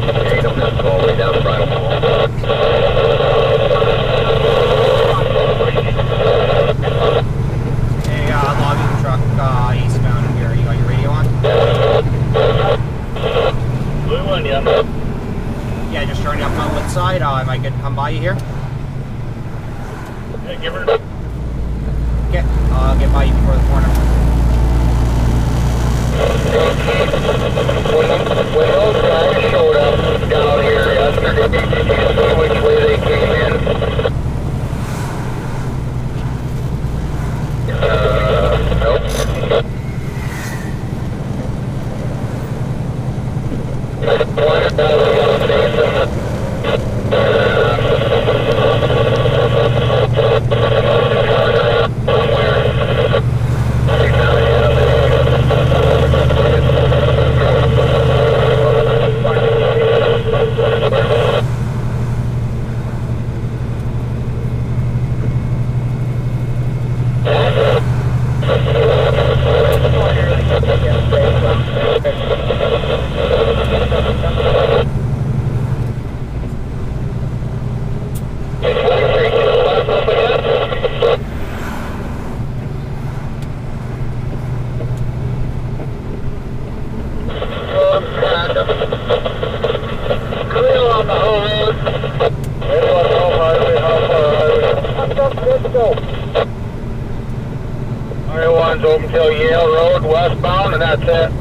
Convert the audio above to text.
All the way down front. Hey, logging truck, eastbound here. You got your radio on? Blue one, yeah. Yeah, just turning up on Woodside. Am I good to come by you here? Yeah, give her. Okay, I'll get by you before the corner. When those guys showed up down here yesterday, did you see which way they came in? Nope. Pointed out the station. Open till Yale Road, westbound, and that's it.